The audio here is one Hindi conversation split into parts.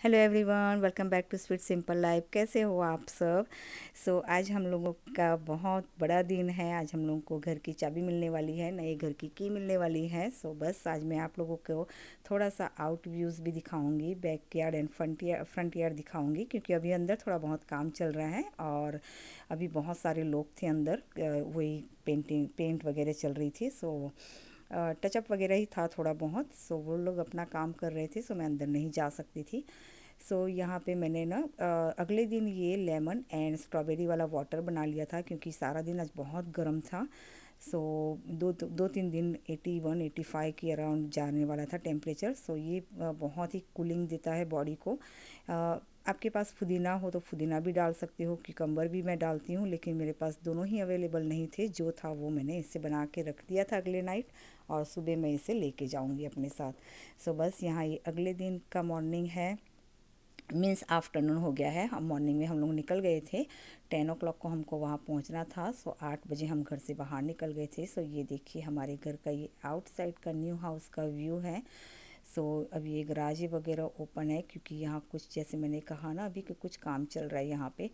Hello everyone, welcome back to sweet simple life. कैसे हो आप सब? आज हम लोगों का बहुत बड़ा दिन है। आज हम लोगों को घर की चाबी मिलने वाली है, नए घर की मिलने वाली है। बस आज मैं आप लोगों को थोड़ा सा आउट व्यूज़ भी दिखाऊंगी, back yard and front yard दिखाऊंगी, क्योंकि अभी अंदर थोड़ा बहुत काम चल रहा है और अभी बहुत सारे लोग थे अंदर। वही पेंट वगैरह चल रही थी। टचअप वगैरह ही था थोड़ा बहुत। वो लोग अपना काम कर रहे थे, मैं अंदर नहीं जा सकती थी। यहाँ पे मैंने ना अगले दिन ये लेमन एंड स्ट्रॉबेरी वाला वाटर बना लिया था, क्योंकि सारा दिन आज बहुत गर्म था। सो दो तीन दिन 81 85 के अराउंड जाने वाला था टेम्परेचर। ये बहुत ही कूलिंग देता है बॉडी को। आपके पास पुदीना हो तो पुदीना भी डाल सकते हो, क्यूकम्बर भी मैं डालती हूँ, लेकिन मेरे पास दोनों ही अवेलेबल नहीं थे। जो था वो मैंने इससे बना के रख दिया था अगले नाइट, और सुबह मैं इसे लेके जाऊँगी अपने साथ। बस यहाँ ये अगले दिन का मॉर्निंग है, मीन्स आफ्टरनून हो गया है। हम मॉर्निंग में हम लोग निकल गए थे। 10 o'clock को हमको वहाँ पहुँचना था। 8 बजे हम घर से बाहर निकल गए थे। ये देखिए हमारे घर का ये आउटसाइड का न्यू हाउस का व्यू है। अभी ये गराज वगैरह ओपन है, क्योंकि यहाँ कुछ, जैसे मैंने कहा ना, अभी कुछ काम चल रहा है यहाँ पे।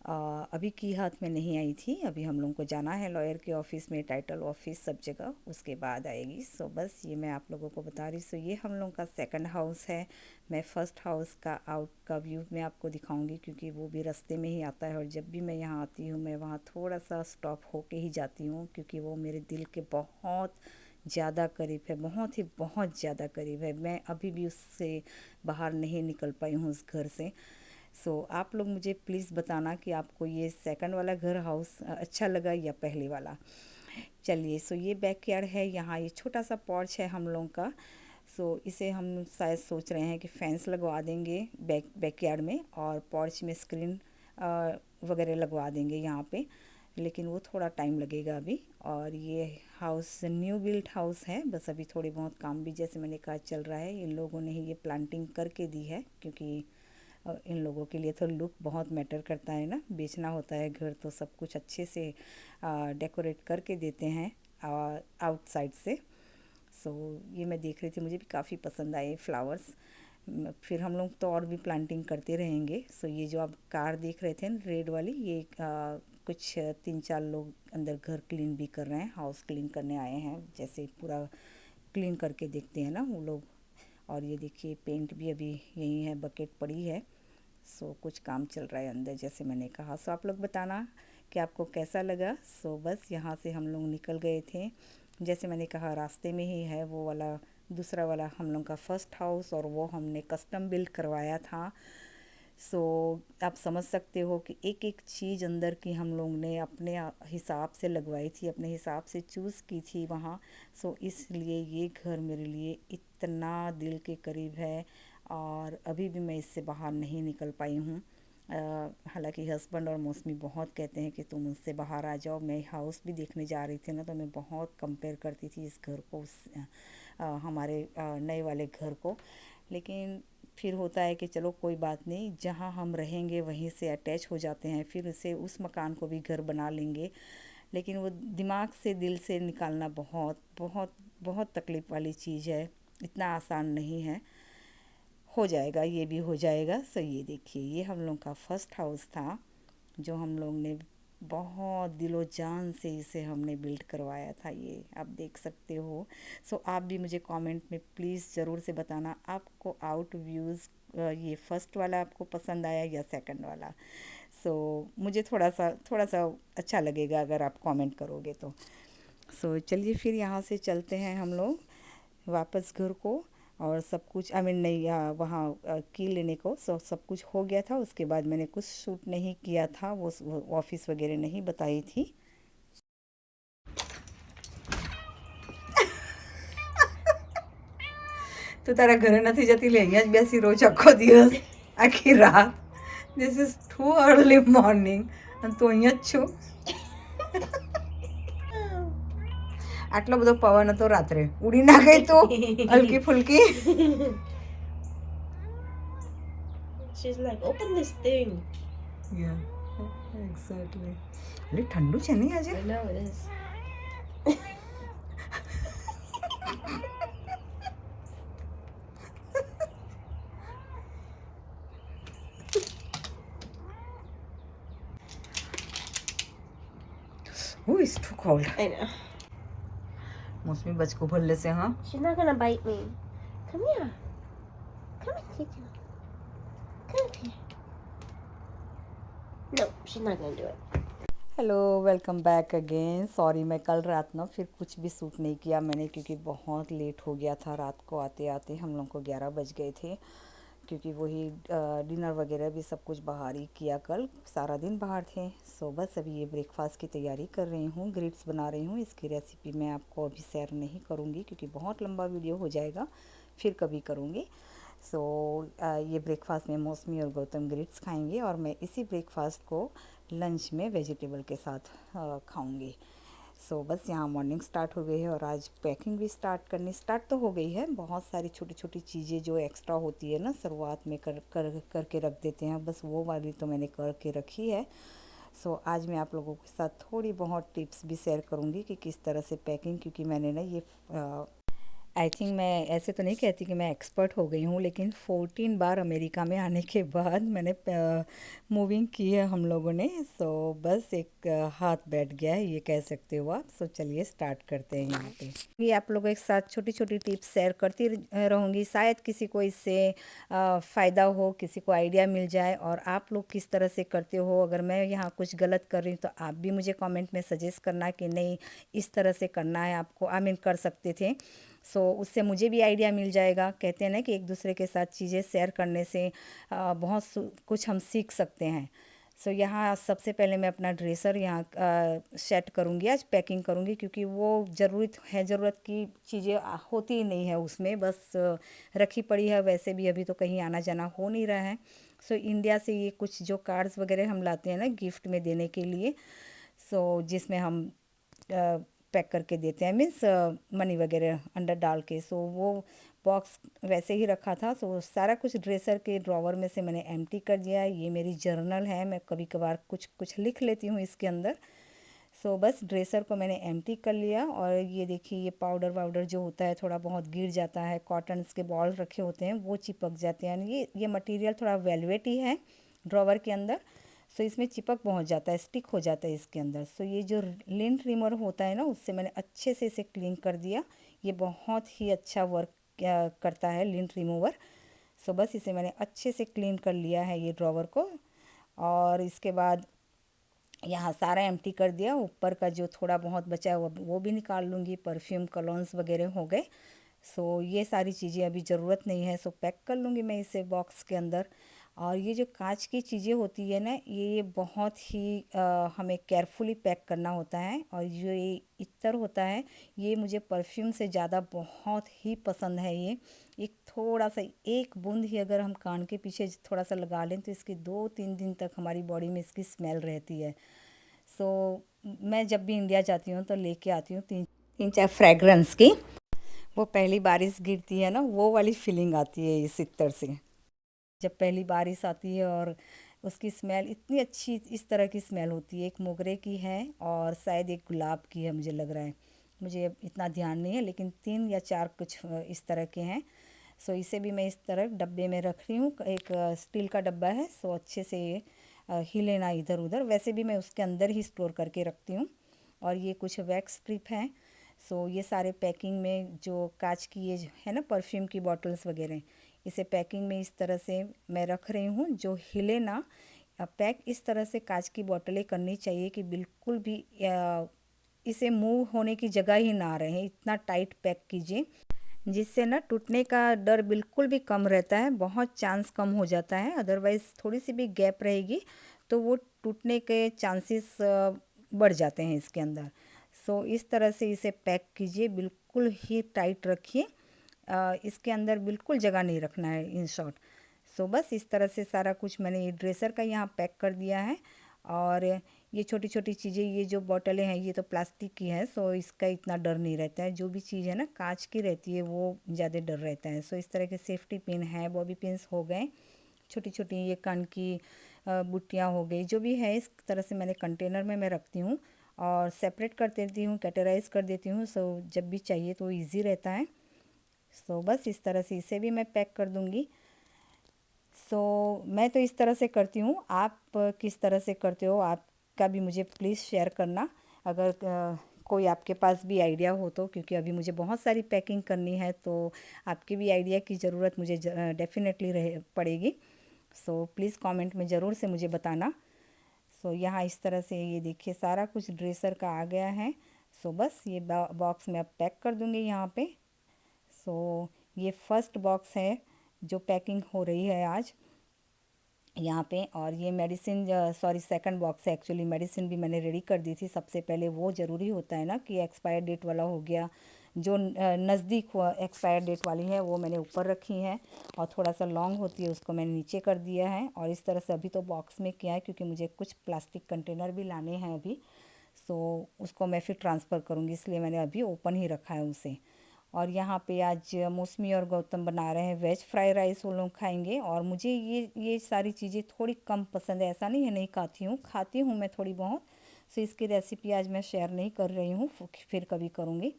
अभी की हाथ में नहीं आई थी। अभी हम लोगों को जाना है लॉयर के ऑफिस में, टाइटल ऑफिस सब जगह, उसके बाद आएगी। बस ये मैं आप लोगों को बता रही। ये हम लोगों का सेकंड हाउस है। मैं फ़र्स्ट हाउस का आउट का व्यू मैं आपको दिखाऊंगी, क्योंकि वो भी रास्ते में ही आता है, और जब भी मैं यहाँ आती हूँ मैं वहाँ थोड़ा सा स्टॉप होके ही जाती हूँ, क्योंकि वो मेरे दिल के बहुत ज़्यादा करीब है, बहुत ज़्यादा करीब है। मैं अभी भी उससे बाहर नहीं निकल पाई हूँ उस घर से। आप लोग मुझे प्लीज़ बताना कि आपको ये सेकंड वाला घर हाउस अच्छा लगा या पहले वाला। चलिए, ये बैकयार्ड है। यहाँ ये छोटा सा पॉर्च है हम लोगों का। इसे हम शायद सोच रहे हैं कि फेंस लगवा देंगे बैकयार्ड में, और पॉर्च में स्क्रीन वगैरह लगवा देंगे यहाँ पे, लेकिन वो थोड़ा टाइम लगेगा अभी। और ये हाउस न्यू बिल्ट हाउस है। बस अभी थोड़ी बहुत काम भी, जैसे मैंने कहा, चल रहा है। इन लोगों ने ही ये प्लांटिंग करके दी है, क्योंकि इन लोगों के लिए तो लुक बहुत मैटर करता है ना। बेचना होता है घर, तो सब कुछ अच्छे से डेकोरेट करके देते हैं आउटसाइड से। ये मैं देख रही थी, मुझे भी काफ़ी पसंद आए फ्लावर्स। फिर हम लोग तो और भी प्लांटिंग करते रहेंगे। ये जो आप कार देख रहे थे ना, रेड वाली, ये कुछ 3 4 लोग अंदर घर क्लीन भी कर रहे हैं, हाउस क्लीन करने आए हैं, जैसे पूरा क्लीन करके देखते हैं ना वो लोग। और ये देखिए पेंट भी अभी यहीं है, बकेट पड़ी है। कुछ काम चल रहा है अंदर, जैसे मैंने कहा। आप लोग बताना कि आपको कैसा लगा। बस यहाँ से हम लोग निकल गए थे। जैसे मैंने कहा, रास्ते में ही है वो वाला दूसरा वाला हम लोग का फर्स्ट हाउस, और वो हमने कस्टम बिल्ड करवाया था। सो आप समझ सकते हो कि एक एक चीज़ अंदर की हम लोग ने अपने हिसाब से लगवाई थी, अपने हिसाब से चूज़ की थी वहाँ। इसलिए ये घर मेरे लिए इतना दिल के करीब है, और अभी भी मैं इससे बाहर नहीं निकल पाई हूँ। हालांकि हस्बैंड और मौसमी बहुत कहते हैं कि तुम उससे बाहर आ जाओ। मैं हाउस भी देखने जा रही थी ना, तो मैं बहुत कंपेयर करती थी इस घर को उस हमारे नए वाले घर को। लेकिन फिर होता है कि चलो कोई बात नहीं, जहाँ हम रहेंगे वहीं से अटैच हो जाते हैं, फिर उसे उस मकान को भी घर बना लेंगे। लेकिन वो दिमाग से, दिल से निकालना बहुत बहुत बहुत तकलीफ़ वाली चीज़ है। इतना आसान नहीं है। हो जाएगा, ये भी हो जाएगा। ये देखिए, ये हम लोग का फर्स्ट हाउस था, जो हम लोग ने बहुत दिलो जान से इसे हमने बिल्ड करवाया था। ये आप देख सकते हो। आप भी मुझे कमेंट में प्लीज़ ज़रूर से बताना, आपको आउट व्यूज़ ये फर्स्ट वाला आपको पसंद आया या सेकंड वाला। मुझे थोड़ा सा अच्छा लगेगा अगर आप कमेंट करोगे तो। चलिए फिर यहाँ से चलते हैं हम लोग वापस घर को। और सब कुछ, आई मीन नहीं, वहाँ की लेने को सब कुछ हो गया था। उसके बाद मैंने कुछ शूट नहीं किया था, वो ऑफिस वगैरह नहीं बताई थी। तो तारा घरे નથી જતી લે અહીંયા જ બેસી રહું છું આખો દિવસ, આખી રાત. This is too early morning અને તું અહીંયા જ છું. આટલો બધો પવન હતો રાત્રે, ઉડી ના ગઈ તો હલકી ફુલકી. She's like, open this thing. Yeah, exactly. એટલે ઠંડુ છે નહીં આજે? I know it is. Oh, it's too cold. I know. मौसमी बच को भल्ले से हाँ. She's not gonna bite me. Come here. Come and sit down. Come here. No, she's not gonna do it. Hello, welcome back again. Sorry, मैं कल रात ना फिर कुछ भी शूट नहीं किया मैंने, क्योंकि बहुत लेट हो गया था. रात को आते आते हम लोग को 11 बज गए थे, क्योंकि वही डिनर वगैरह भी सब कुछ बाहर ही किया. कल सारा दिन बाहर थे. सो बस अभी ये ब्रेकफास्ट की तैयारी कर रही हूँ, ग्रिट्स बना रही हूँ. इसकी रेसिपी मैं आपको अभी शेयर नहीं करूँगी, क्योंकि बहुत लंबा वीडियो हो जाएगा, फिर कभी करूँगी. सो ये ब्रेकफास्ट में मौसमी और गौतम ग्रिट्स खाएंगे, और मैं इसी ब्रेकफास्ट को लंच में वेजिटेबल के साथ खाऊंगी. सो बस यहाँ मॉर्निंग स्टार्ट हो गई है, और आज पैकिंग भी स्टार्ट तो हो गई है. बहुत सारी छोटी छोटी चीज़ें जो एक्स्ट्रा होती है ना, शुरुआत में करके रख देते हैं, बस वो वाली तो मैंने करके रखी है. सो आज मैं आप लोगों के साथ थोड़ी बहुत टिप्स भी शेयर करूँगी कि किस तरह से पैकिंग, क्योंकि मैंने ना ये आई थिंक, मैं ऐसे तो नहीं कहती कि मैं एक्सपर्ट हो गई हूँ, लेकिन 14 बार अमेरिका में आने के बाद मैंने मूविंग की है हम लोगों ने. सो बस एक हाथ बैठ गया है, ये कह सकते हो आप. सो चलिए स्टार्ट करते हैं यहाँ पे. ये आप लोगों के साथ छोटी छोटी टिप्स शेयर करती रहूँगी, शायद किसी को इससे फ़ायदा हो, किसी को आइडिया मिल जाए. और आप लोग किस तरह से करते हो, अगर मैं यहाँ कुछ गलत कर रही हूँ तो आप भी मुझे कमेंट में सजेस्ट करना कि नहीं, इस तरह से करना है आपको, आई मीन कर सकते थे. सो उससे मुझे भी आइडिया मिल जाएगा. कहते हैं ना कि एक दूसरे के साथ चीज़ें शेयर करने से बहुत कुछ हम सीख सकते हैं. सो यहाँ सबसे पहले मैं अपना ड्रेसर यहाँ सेट करूँगी, आज पैकिंग करूँगी, क्योंकि वो ज़रूरत की चीज़ें होती ही नहीं है उसमें, बस रखी पड़ी है. वैसे भी अभी तो कहीं आना जाना हो नहीं रहा है. सो इंडिया से ये कुछ जो कार्ड्स वगैरह हम लाते हैं ना गिफ्ट में देने के लिए, सो जिसमें हम पैक करके देते हैं, मीन्स मनी वगैरह अंदर डाल के. सो वो बॉक्स वैसे ही रखा था. सो सारा कुछ ड्रेसर के ड्रॉवर में से मैंने एम्प्टी कर दिया. ये मेरी जर्नल है, मैं कभी कभार कुछ कुछ लिख लेती हूँ इसके अंदर. सो बस ड्रेसर को मैंने एम्प्टी कर लिया. और ये देखिए, ये पाउडर वाउडर जो होता है थोड़ा बहुत गिर जाता है, कॉटन्स के बॉल रखे होते हैं वो चिपक जाते हैं. ये मटेरियल थोड़ा वेलवेट ही है ड्रॉवर के अंदर. सो इसमें चिपक पहुंच जाता है, स्टिक हो जाता है इसके अंदर. सो ये जो लिंट रिमूवर होता है ना, उससे मैंने अच्छे से इसे क्लीन कर दिया. ये बहुत ही अच्छा वर्क करता है लिंट रिमूवर. सो बस इसे मैंने अच्छे से क्लीन कर लिया है ये ड्रॉवर को. और इसके बाद यहाँ सारा एम्प्टी कर दिया. ऊपर का जो थोड़ा बहुत बचा है वो भी निकाल लूँगी. परफ्यूम कॉलोन्स वगैरह हो गए. सो ये सारी चीज़ें अभी ज़रूरत नहीं है, सो पैक कर लूँगी मैं इसे बॉक्स के अंदर. और ये जो कांच की चीज़ें होती है ना, ये बहुत ही हमें केयरफुली पैक करना होता है. और जो ये इत्र होता है, ये मुझे परफ्यूम से ज़्यादा बहुत ही पसंद है. ये एक थोड़ा सा, एक बूंद ही अगर हम कान के पीछे थोड़ा सा लगा लें, तो इसकी 2-3 दिन तक हमारी बॉडी में इसकी स्मेल रहती है. सो मैं जब भी इंडिया जाती हूँ तो लेके आती हूँ 3-4 फ्रेगरेंस की. वो पहली बारिश गिरती है ना, वो वाली फीलिंग आती है इस इत्र से. जब पहली बारिश आती है और उसकी स्मेल इतनी अच्छी, इस तरह की स्मेल होती है. एक मोगरे की है और शायद एक गुलाब की है, मुझे लग रहा है, मुझे इतना ध्यान नहीं है, लेकिन 3 या 4 कुछ इस तरह के हैं. सो इसे भी मैं इस तरह डब्बे में रख रही हूँ. एक स्टील का डब्बा है, सो अच्छे से ये हिले ना इधर उधर. वैसे भी मैं उसके अंदर ही स्टोर करके रखती हूँ. और ये कुछ वैक्स स्ट्रिप हैं. सो ये सारे पैकिंग में जो कांच की ये है ना परफ्यूम की बॉटल्स वगैरह, इसे पैकिंग में इस तरह से मैं रख रही हूँ जो हिले ना. पैक इस तरह से कांच की बोतलें करनी चाहिए कि बिल्कुल भी इसे मूव होने की जगह ही ना रहे. इतना टाइट पैक कीजिए जिससे ना टूटने का डर बिल्कुल भी कम रहता है, बहुत चांस कम हो जाता है. अदरवाइज़ थोड़ी सी भी गैप रहेगी तो वो टूटने के चांसेस बढ़ जाते हैं इसके अंदर. सो इस तरह से इसे पैक कीजिए, बिल्कुल ही टाइट रखिए. इसके अंदर बिल्कुल जगह नहीं रखना है, इन शॉर्ट. सो बस इस तरह से सारा कुछ मैंने ये ड्रेसर का यहाँ पैक कर दिया है. और ये छोटी छोटी चीज़ें, ये जो बॉटलें हैं ये तो प्लास्टिक की है, सो इसका इतना डर नहीं रहता है. जो भी चीज़ है ना कांच की रहती है वो ज़्यादा डर रहता है. सो इस तरह के सेफ्टी पिन है, बॉबी पिन्स हो गए, छोटी छोटी ये कान की बुट्टियाँ हो गई, जो भी है इस तरह से मैंने कंटेनर में मैं रखती हूँ. और सेपरेट कर देती हूँ, कैटेगराइज कर देती हूँ. सो जब भी चाहिए तो ईज़ी रहता है. सो बस इस तरह से इसे भी मैं पैक कर दूँगी. सो मैं तो इस तरह से करती हूँ. आप किस तरह से करते हो, आपका भी मुझे प्लीज़ शेयर करना. अगर कोई आपके पास भी आइडिया हो तो, क्योंकि अभी मुझे बहुत सारी पैकिंग करनी है, तो आपके भी आइडिया की ज़रूरत मुझे डेफिनेटली रह पड़ेगी। सो प्लीज़ कमेंट में ज़रूर से मुझे बताना। सो यहाँ इस तरह से ये देखिए सारा कुछ ड्रेसर का आ गया है। सो बस ये बॉक्स में अब पैक कर दूँगी यहाँ पे। सो ये फर्स्ट बॉक्स है जो पैकिंग हो रही है आज यहाँ पे। और ये मेडिसिन, सॉरी सेकंड बॉक्स है एक्चुअली। मेडिसिन भी मैंने रेडी कर दी थी सबसे पहले। वो ज़रूरी होता है ना कि एक्सपायर डेट वाला हो गया, जो नज़दीक एक्सपायर डेट वाली है वो मैंने ऊपर रखी है, और थोड़ा सा लॉन्ग होती है उसको मैंने नीचे कर दिया है। और इस तरह से अभी तो बॉक्स में किया है क्योंकि मुझे कुछ प्लास्टिक कंटेनर भी लाने हैं अभी, सो उसको मैं फिर ट्रांसफ़र करूँगी, इसलिए मैंने अभी ओपन ही रखा है उसे। और यहाँ पे आज मौसमी और गौतम बना रहे हैं वेज फ्राई राइस, वो लोग खाएंगे। और मुझे ये सारी चीज़ें थोड़ी कम पसंद है, ऐसा नहीं है नहीं खाती हूँ मैं थोड़ी बहुत। सो इसकी रेसिपी आज मैं शेयर नहीं कर रही हूँ, फिर कभी करूँगी।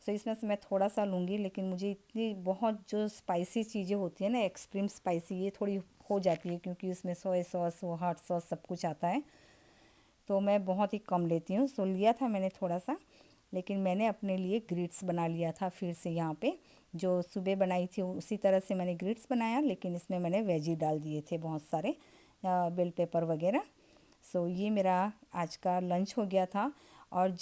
सो इसमें से मैं थोड़ा सा लूँगी, लेकिन मुझे इतनी बहुत जो स्पाइसी चीज़ें होती है ना, एक्सट्रीम स्पाइसी, ये थोड़ी हो जाती है क्योंकि उसमें सोया सॉस, वो हॉट सॉस सब कुछ आता है, तो मैं बहुत ही कम लेती हूँ। सो लिया था मैंने थोड़ा सा, लेकिन मैंने अपने लिए ग्रिट्स बना लिया था फिर से यहाँ पे। जो सुबह बनाई थी उसी तरह से मैंने ग्रिट्स बनाया, लेकिन इसमें मैंने वेजी डाल दिए थे बहुत सारे, बेल पेपर वगैरह। सो ये मेरा आज का लंच हो गया था। और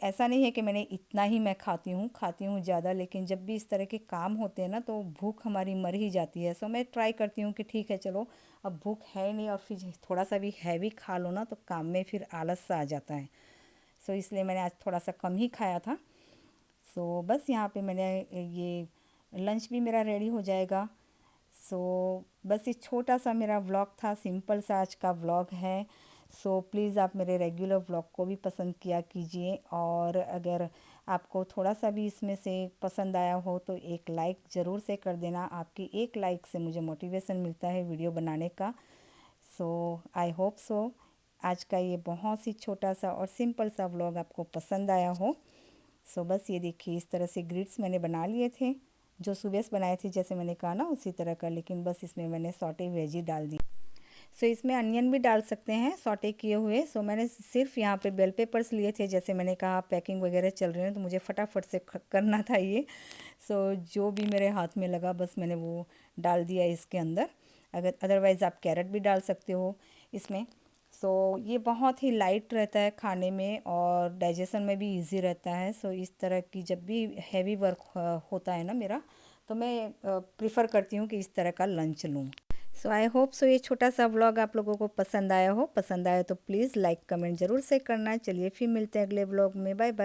ऐसा नहीं है कि मैंने इतना ही मैं खाती हूँ ज़्यादा, लेकिन जब भी इस तरह के काम होते हैं ना तो भूख हमारी मर ही जाती है। सो मैं ट्राई करती हूँ कि ठीक है चलो, अब भूख है नहीं और फिर थोड़ा सा भी हैवी खा लो ना तो काम में फिर आलस सा आ जाता है। सो इसलिए मैंने आज थोड़ा सा कम ही खाया था। सो बस यहाँ पे मैंने ये लंच भी मेरा रेडी हो जाएगा। सो बस ये छोटा सा मेरा व्लॉग था, सिंपल सा आज का व्लॉग है। सो प्लीज़ आप मेरे रेगुलर व्लॉग को भी पसंद किया कीजिए, और अगर आपको थोड़ा सा भी इसमें से पसंद आया हो तो एक लाइक ज़रूर से कर देना। आपकी एक लाइक से मुझे मोटिवेशन मिलता है वीडियो बनाने का। सो आई होप सो आज का ये बहुत ही छोटा सा और सिंपल सा व्लॉग आपको पसंद आया हो। सो बस ये देखिए इस तरह से ग्रिड्स मैंने बना लिए थे, जो सुबह से बनाए थे जैसे मैंने कहा ना उसी तरह का, लेकिन बस इसमें मैंने सॉटे वेजी डाल दी। सो इसमें अनियन भी डाल सकते हैं सॉटे किए हुए। सो मैंने सिर्फ यहाँ पे बेल पेपर्स लिए थे, जैसे मैंने कहा पैकिंग वगैरह चल रही है तो मुझे फटाफट से करना था ये। सो जो भी मेरे हाथ में लगा बस मैंने वो डाल दिया इसके अंदर। अगर अदरवाइज़ आप कैरेट भी डाल सकते हो इसमें। सो ये बहुत ही लाइट रहता है खाने में और डाइजेशन में भी इजी रहता है। सो इस तरह की जब भी हैवी वर्क होता है ना मेरा, तो मैं प्रिफ़र करती हूँ कि इस तरह का लंच लूँ। सो आई होप सो ये छोटा सा व्लॉग आप लोगों को पसंद आया हो। पसंद आया तो प्लीज़ लाइक कमेंट ज़रूर से करना। चलिए फिर मिलते हैं अगले व्लॉग में। Bye bye.